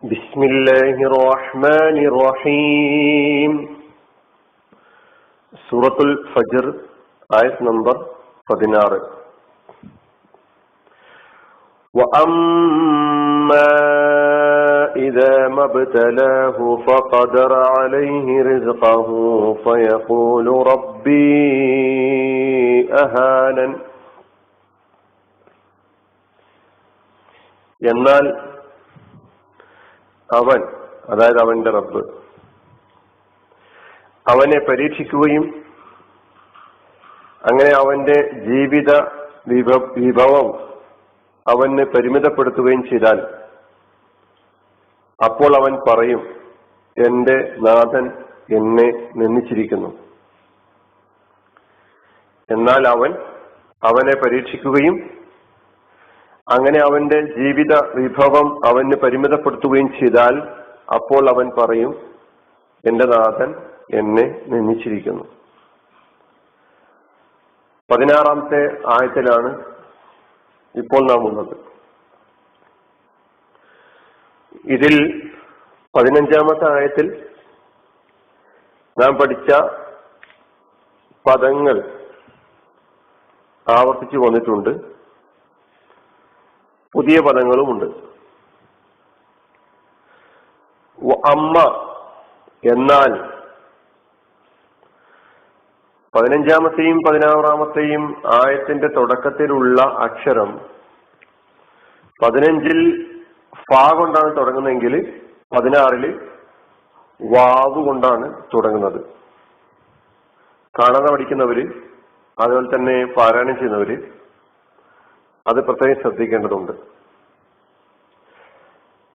ബിസ്മില്ലാഹിർ റഹ്മാനിർ റഹീം. സൂറത്തുൽ ഫജ്ർ ആയത്ത് നമ്പർ 16. വഅമ്മാ ഇദാ മബ്തലാഹു ഫഖദറ അലൈഹി റിസ്ഖഹു ഫയഖൂലു റബ്ബി അഹാനൻ. എന്നാൽ അവൻ, അതായത് അവന്റെ റബ്ബ്, അവനെ പരീക്ഷിക്കുകയും അങ്ങനെ അവന്റെ ജീവിത വിഭവം അവന് പരിമിതപ്പെടുത്തുകയും ചെയ്താൽ അപ്പോൾ അവൻ പറയും, എന്റെ നാഥൻ എന്നെ നിന്ദിച്ചിരിക്കുന്നു. എന്നാൽ അവനെ പരീക്ഷിക്കുകയും അങ്ങനെ അവന്റെ ജീവിത വിഭവം അവന് പരിമിതപ്പെടുത്തുകയും ചെയ്താൽ അപ്പോൾ അവൻ പറയും, എന്റെ നാഥൻ എന്നെ നിന്ദിച്ചിരിക്കുന്നു. 16-ാമത്തെ ആയത്തിലാണ് ഇപ്പോൾ നാം ഉള്ളത്. ഇതിൽ 15-ാമത്തെ ആയത്തിൽ നാം പഠിച്ച പദങ്ങൾ ആവർത്തിച്ചു വന്നിട്ടുണ്ട്. പുതിയ പദങ്ങളുമുണ്ട്. അമ്മ എന്നാൽ 15-ാമത്തെയും 16-ാമത്തെയും ആയത്തിന്റെ തുടക്കത്തിലുള്ള അക്ഷരം 15-ൽ ഫാ കൊണ്ടാണ് തുടങ്ങുന്നതെങ്കിൽ 16-ൽ വാവ് കൊണ്ടാണ് തുടങ്ങുന്നത്. കാണാതെ പഠിക്കുന്നവര്, അതുപോലെ തന്നെ പാരായണം ചെയ്യുന്നവര് അത് പ്രത്യേകം ശ്രദ്ധിക്കേണ്ടതുണ്ട്.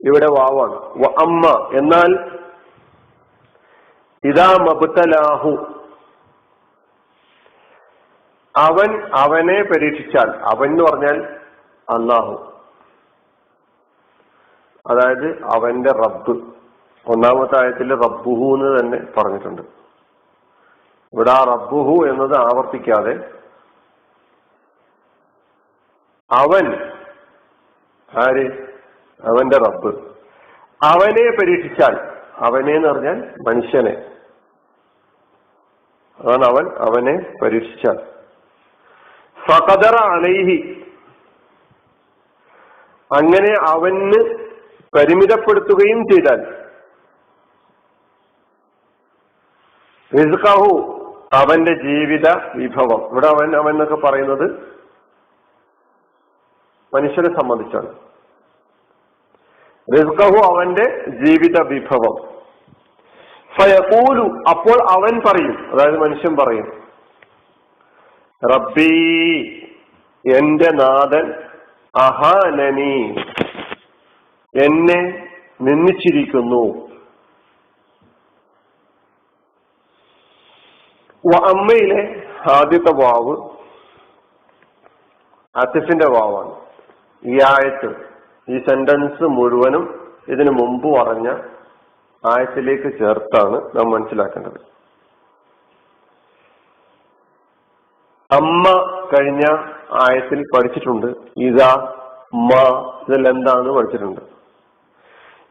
ഇവിടെ വാവാണ്. അമ്മ എന്നാൽ ഇദാ മബ്തലാഹു, അവനെ പരീക്ഷിച്ചാൽ, അവൻ എന്ന് പറഞ്ഞാൽ അല്ലാഹു, അതായത് അവന്റെ റബ്ബ്. 1-ാമത്തെ ആയത്തിൽ റബ്ബുഹു എന്ന് തന്നെ പറഞ്ഞിട്ടുണ്ട്. ഇവിടെ ആ റബ്ബുഹു എന്നത് ആവർത്തിക്കാതെ അവൻ, ആര്? അവന്റെ റബ്ബ് അവനെ പരീക്ഷിച്ചാൽ, അവനെ എന്ന് പറഞ്ഞാൽ മനുഷ്യനെ, അതാണ് അവനെ പരീക്ഷിച്ചാൽ. ഫഖദറ അലൈഹി, അങ്ങനെ അവന് പരിമിതപ്പെടുത്തുകയും ചെയ്താൽ. റിസ്ഖഹു, അവന്റെ ജീവിത വിഭവം. ഇവിടെ അവൻ എന്നൊക്കെ പറയുന്നത് മനുഷ്യനെ സംബന്ധിച്ചാണ്. റിസ്ഖഹു, അവന്റെ ജീവിത വിഭവം. ഫയഖൂലു, അപ്പോൾ അവൻ പറയും, അതായത് മനുഷ്യൻ പറയും, റബ്ബി, എന്റെ നാഥൻ, അഹാനനി, എന്നെ നിന്ദിച്ചിരിക്കുന്നു. അമ്മയിലെ ആദ്യത്തെ വാവ് അത്തിഫിന്റെ വാവാണ്. ഈ ആയത്ത്, ഈ സെന്റൻസ് മുഴുവനും ഇതിനു മുമ്പ് പറഞ്ഞ ആയത്തിലേക്ക് ചേർത്താണ് നാം മനസ്സിലാക്കേണ്ടത്. അമ്മ കഴിഞ്ഞ ആയത്തിൽ പഠിച്ചിട്ടുണ്ട്. ഇതാ, മ, ഇതിൽ എന്താണെന്ന് പഠിച്ചിട്ടുണ്ട്.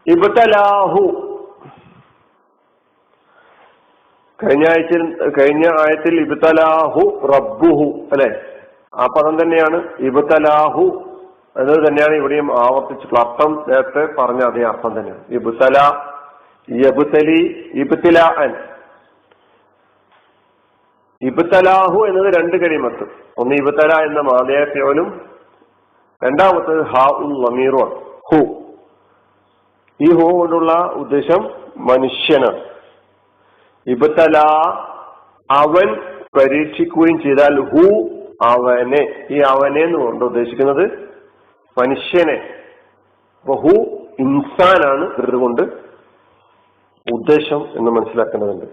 ഇബ്തലാഹു, കഴിഞ്ഞ ആയത്തിൽ ഇബ്തലാഹു റബ്ബുഹു, അല്ലെ? ആ പദം തന്നെയാണ് ഇബ്തലാഹു എന്നത് തന്നെയാണ് ഇവിടെയും ആവർത്തിച്ചിട്ടുള്ള അർത്ഥം. നേരത്തെ പറഞ്ഞ അതേ അർത്ഥം തന്നെയാണ്. ഇബ്തല, യബ്തലി, ഇബ്തിലാഅൻ. ഇബ്തലാഹു എന്നത് 2 കലിമത്ത്. ഒന്ന് ഇബ്തല എന്ന മാദിയായ ഫിഅലും, രണ്ടാമത്തത് ഹാ ഉൽ ലമീറുമാണ്, ഹു. ഈ ഹു കൊണ്ടുള്ള ഉദ്ദേശം മനുഷ്യനാണ്. ഇബ്തല, അവൻ പരീക്ഷിക്കുകയും ചെയ്താൽ, ഹു, അവനെ. ഈ അവനെ എന്നുകൊണ്ട് ഉദ്ദേശിക്കുന്നത് മനുഷ്യനെ. ഹു ഇൻസാനാണ് ഇതുകൊണ്ട് ഉദ്ദേശം എന്ന് മനസ്സിലാക്കേണ്ടതുണ്ട്.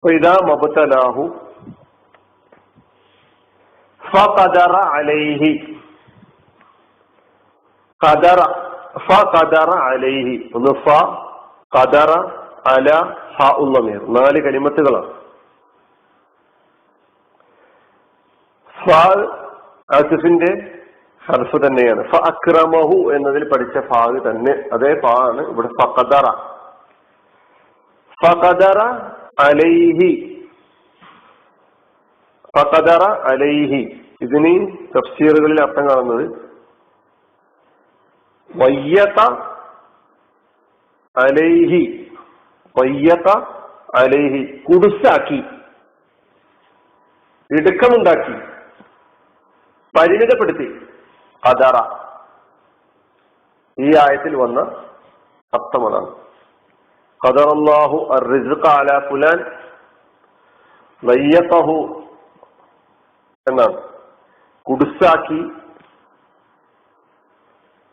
ഇദാ മബ്തലാഹു ഫഖദറ അലൈഹി. ഫഖദറ അലൈഹി, ഒന്ന് ഫ, ഖദറ, അല, ഹ ഉൽ ലമീർ, 4 കലിമത്തുകളാണ്. ഫ ആസിഫിന്റെ ഹർഫ് തന്നെയാണ്. ഫ അക്രമഹു എന്നതിൽ പഠിച്ച ഫാഗ് തന്നെ അതേ ഫാ ആണ് ഇവിടെ. ഫഖദറ ഫഖദറ അലൈഹി, ഫഖദറ അലൈഹി. ഇതിന് തഫ്സീറുകളിൽ അർത്ഥം കാണുന്നത് വയ്യത അലൈഹി, വയ്യത അലൈഹി, കുടുസാക്കി, ഇടുക്കമുണ്ടാക്കി, പരിമിതപ്പെടുത്തി. ഖദറ ഈ ആയത്തിൽ വന്ന അർത്ഥമാണ്. ഖദറല്ലാഹു അർറിസ്ഖ അലാ ഫുലാൻ ലയ്യതഹു എന്നാണ്. കുടുസാക്കി,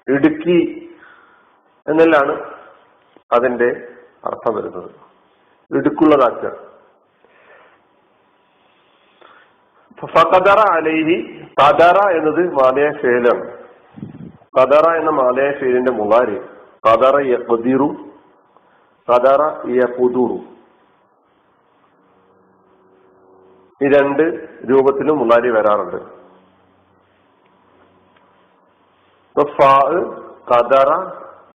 ഇടുക്കി എന്നെല്ലാണ് അതിന്റെ അർത്ഥം വരുന്നത്. ഇടുക്കുള്ളതാക്കുക. ഫഖദറ അലൈഹി, ഖദറ എന്നത് മാലയ ഫേലാണ്. ഖദറ എന്ന മാലയ ഫേലിന്റെ മുളാരി ഖദറ യഖ്ദിറു, ഖദറ യഖ്ദുറു. ഈ രണ്ട് രൂപത്തിലും മുളാരി വരാറുണ്ട്. ഖദറ,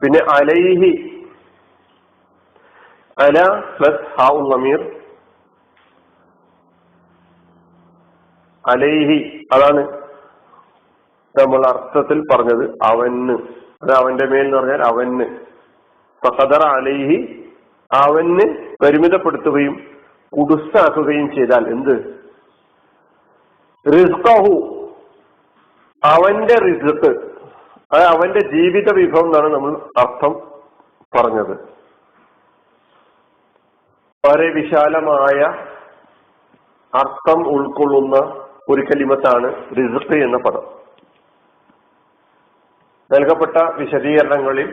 പിന്നെ അലൈഹി, അല പ്ലസ് ഹാഉൽ ലമീർ, അലൈഹി. അതാണ് നമ്മൾ അർത്ഥത്തിൽ പറഞ്ഞത് അവന്, അത് അവന്റെ മേൽ എന്ന് പറഞ്ഞാൽ അവന്. ഫഖദറ അലൈഹി, അവന് പരിമിതപ്പെടുത്തുകയും കുടുസാക്കുകയും ചെയ്താൽ എന്ത്? റിസ്ഖഹു, അവന്റെ റിസ്ഖ്, അത് അവന്റെ ജീവിത വിഭവം എന്നാണ് നമ്മൾ അർത്ഥം പറഞ്ഞത്. വളരെ വിശാലമായ അർത്ഥം ഉൾക്കൊള്ളുന്ന ഒരു കലിമത്താണ് റിസ്ഖ് എന്ന പദം. നൽകപ്പെട്ട വിശദീകരണങ്ങളിൽ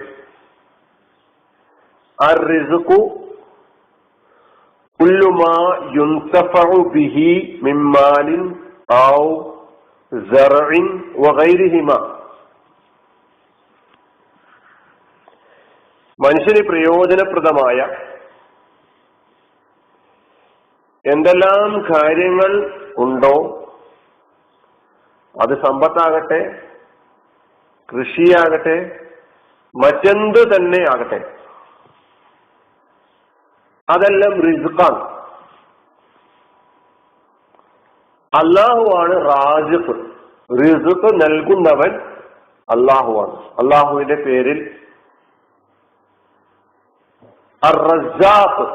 അർ-റിസ്ഖു കുല്ലു മാ യുൻതഫഉ ബിഹി മിൻ മാലിൻ ഔ സറഇൻ വഗൈരിഹിമ, മനുഷ്യന് പ്രയോജനപ്രദമായ എന്തെല്ലാം കാര്യങ്ങൾ ഉണ്ടോ, അത് സമ്പത്താകട്ടെ, കൃഷിയാകട്ടെ, മറ്റെന്ത് തന്നെ ആകട്ടെ, അതെല്ലാം റിസ്ഖാണ്. അള്ളാഹുവാണ് റാസിഖ്. റിസ്ഖ് നൽകുന്നവൻ അള്ളാഹുവാണ്. അള്ളാഹുവിന്റെ പേരിൽ അർ-റസ്സാഖ്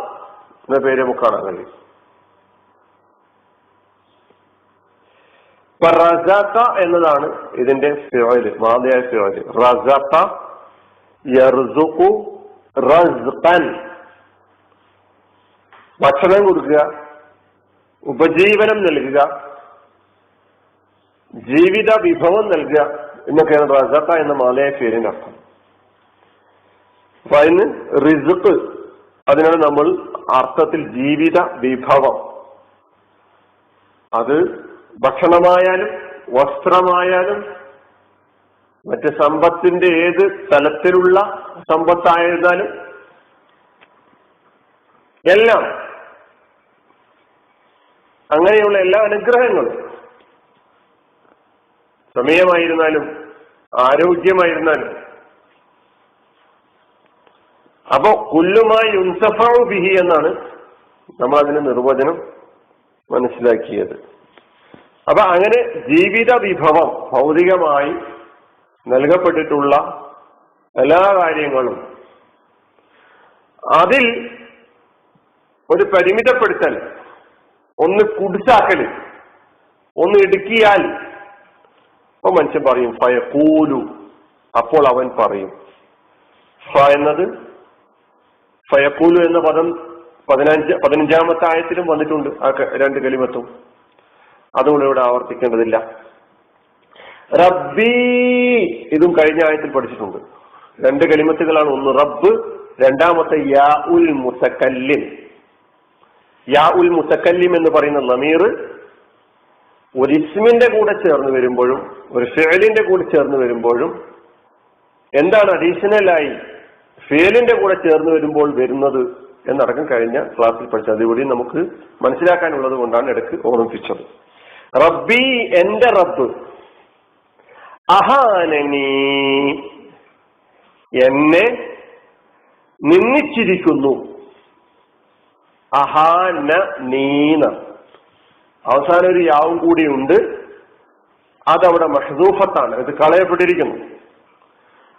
എന്ന പേര് നമുക്ക് കാണാൻ കഴിയും. റസഖ എന്നതാണ് ഇതിന്റെ ഫിഅല്, മാദിയായ ഫിഅല്. റസഖ യർസുഖു റസ്ഖൻ, ഭക്ഷണം കൊടുക്കുക, ഉപജീവനം നൽകുക, ജീവിത വിഭവം നൽകുക എന്നൊക്കെയാണ് റസഖ എന്ന മാദിയായ ഫിഅലിന്റെ അർത്ഥം. അപ്പൊ അതിന് റിസ്ഖ്, അതിനാണ് നമ്മൾ അർത്ഥത്തിൽ ജീവിത വിഭവം. അത് ഭക്ഷണമായാലും വസ്ത്രമായാലും മറ്റ് സമ്പത്തിന്റെ ഏത് തലത്തിലുള്ള സമ്പത്തായിരുന്നാലും എല്ലാം, അങ്ങനെയുള്ള എല്ലാ അനുഗ്രഹങ്ങളും, സമയമായിരുന്നാലും ആരോഗ്യമായിരുന്നാലും. അപ്പോ കുല്ലുമായി യുൻസഫഉ ബിഹി എന്നാണ് നമ്മൾ അതിന് നിർവചനം മനസ്സിലാക്കിയത്. അപ്പൊ അങ്ങനെ ജീവിത വിഭവം, ഭൗതികമായി നൽകപ്പെട്ടിട്ടുള്ള എല്ലാ കാര്യങ്ങളും, അതിൽ ഒരു പരിമിതപ്പെടുത്തൽ, ഒന്ന് കുടിച്ചാക്കല്, ഒന്ന് ഇടുക്കിയാൽ, അപ്പൊ മനുഷ്യൻ പറയും ഫയഖൂലു, അപ്പോൾ അവൻ പറയും. ഫ എന്നത്, ഫയഖൂലു എന്ന പദം 15-ാമത്തെ ആയത്തിലും വന്നിട്ടുണ്ട്. ആ രണ്ട് കലിമത്തും അതുകൊണ്ട് ഇവിടെ ആവർത്തിക്കേണ്ടതില്ല. റബ്ബി, ഇതും കഴിഞ്ഞ ആയത്തിൽ പഠിച്ചിട്ടുണ്ട്. രണ്ട് കലിമത്തുകളാണ്. ഒന്ന് റബ്ബ്, രണ്ടാമത്തെ യാ ഉൽ മുതക്കല്ലിം. യാ ഉൽ മുതക്കല്ലിം എന്ന് പറയുന്ന ലമീർ ഒരു ഇസ്മിന്റെ കൂടെ ചേർന്ന് വരുമ്പോഴും ഒരു ഫിഅലിന്റെ കൂടെ ചേർന്ന് വരുമ്പോഴും എന്താണ് അഡീഷണലായി ഫിഅലിന്റെ കൂടെ ചേർന്ന് വരുമ്പോൾ വരുന്നത് എന്നടക്കം കഴിഞ്ഞ ക്ലാസ്സിൽ പഠിച്ചത്. അതുകൂടി നമുക്ക് മനസ്സിലാക്കാനുള്ളത് കൊണ്ടാണ് ഇടയ്ക്ക് ഓർമ്മിപ്പിച്ചത്. റബ്ബി, എന്റെ റബ്ബ്. അഹാനനി, എന്നെ നിന്ദിച്ചിരിക്കുന്നു. അഹാന നീന, അവസാനം ഒരു യാവും കൂടിയുണ്ട്, അതവിടെ മഹ്ദൂഫത്താണ്, ഇത് കളയപ്പെട്ടിരിക്കുന്നു.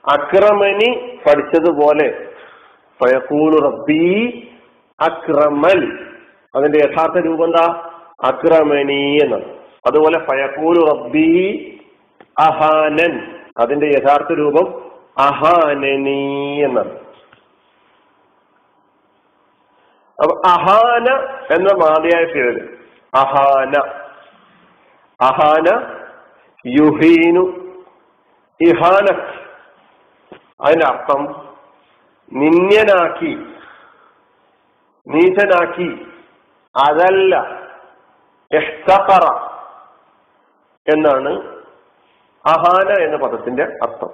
അക്രമനി പഠിച്ചതുപോലെ ഫയഖൂലു റബ്ബി അക്രമൽ, അതിന്റെ യഥാർത്ഥ രൂപം എന്താ? അക്രമനി എന്നാണ്. അതുപോലെ ഫയഖൂലു റബ്ബി അഹാനൻ, അതിന്റെ യഥാർത്ഥ രൂപം അഹാനനി എന്നാണ്. അപ്പൊ അഹാന എന്ന മാതിയായ പേര് അഹാന, അഹാന യുഹീനു ഇഹാനത്ത്, അതിന്റെ അർത്ഥം നിന്യനാക്കി, നീചനാക്കി, അതല്ല ഇഹ്തഖറ എന്നാണ് അഹാന എന്ന പദത്തിന്റെ അർത്ഥം.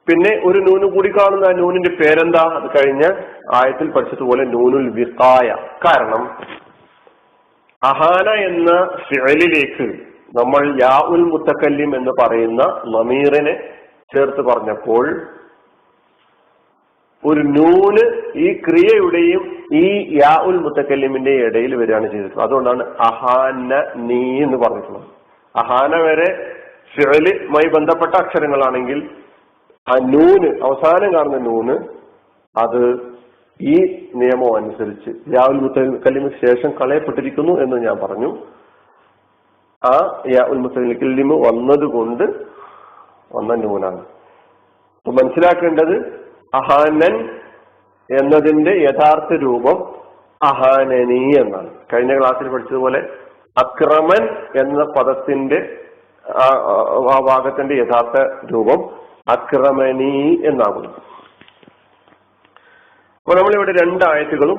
പിന്നെ ഒരു നൂന് കൂടി കാണുന്ന ആ നൂനിന്റെ പേരെന്താ? അത് കഴിഞ്ഞ ആയത്തിൽ പഠിച്ചതുപോലെ നൂനുൽ വിഖായ. കാരണം അഹാന എന്ന ഫിഅലിലേക്ക് നമ്മൾ യാ ഉൽ മുത്തക്കല്ലിം എന്ന് പറയുന്ന ലമീറിനെ ചേർത്ത് പറഞ്ഞപ്പോൾ ഒരു നൂന് ഈ ക്രിയയുടെയും ഈ യാ ഉൽ മുത്തക്കല്ലിമിന്റെ ഇടയിൽ വരികയാണ് ചെയ്തിട്ടുള്ളത്. അതുകൊണ്ടാണ് അഹാന നീ എന്ന് പറഞ്ഞിട്ടുള്ളത്. അഹാന വരെ ഫിഅലുമായി ബന്ധപ്പെട്ട അക്ഷരങ്ങളാണെങ്കിൽ ആ നൂന്, അവസാനം കാണുന്ന നൂന്, അത് ഈ നിയമം അനുസരിച്ച് യാ ഉൽ മുത്തക്കല്ലിമിന് ശേഷം കളയപ്പെട്ടിരിക്കുന്നു എന്ന് ഞാൻ പറഞ്ഞു. ആ യാ ഉൽ മുത്തക്കല്ലിമ് വന്നതുകൊണ്ട് വന്ന നൂനാണ്. അപ്പൊ മനസ്സിലാക്കേണ്ടത് അഹാനൻ എന്നതിന്റെ യഥാർത്ഥ രൂപം അഹാനനി എന്നാണ്. കഴിഞ്ഞ ക്ലാസ്സിൽ പഠിച്ചതുപോലെ അക്രമൻ എന്ന പദത്തിന്റെ ആ ഭാഗത്തിന്റെ യഥാർത്ഥ രൂപം അക്രമനി എന്നാകുന്നു. അപ്പൊ നമ്മളിവിടെ 2 ആയത്തുകളും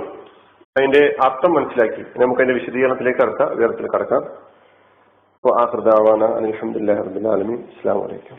അതിന്റെ അർത്ഥം മനസ്സിലാക്കി. നമുക്ക് അതിന്റെ വിശദീകരണത്തിലേക്ക് വിവരത്തിൽ കടക്കാം. അപ്പൊ ആഖിറു ദഅവാന അൽഹംദുലില്ലാഹി റബ്ബിൽ ആലമീൻ. അസ്സലാമു അലൈക്കും.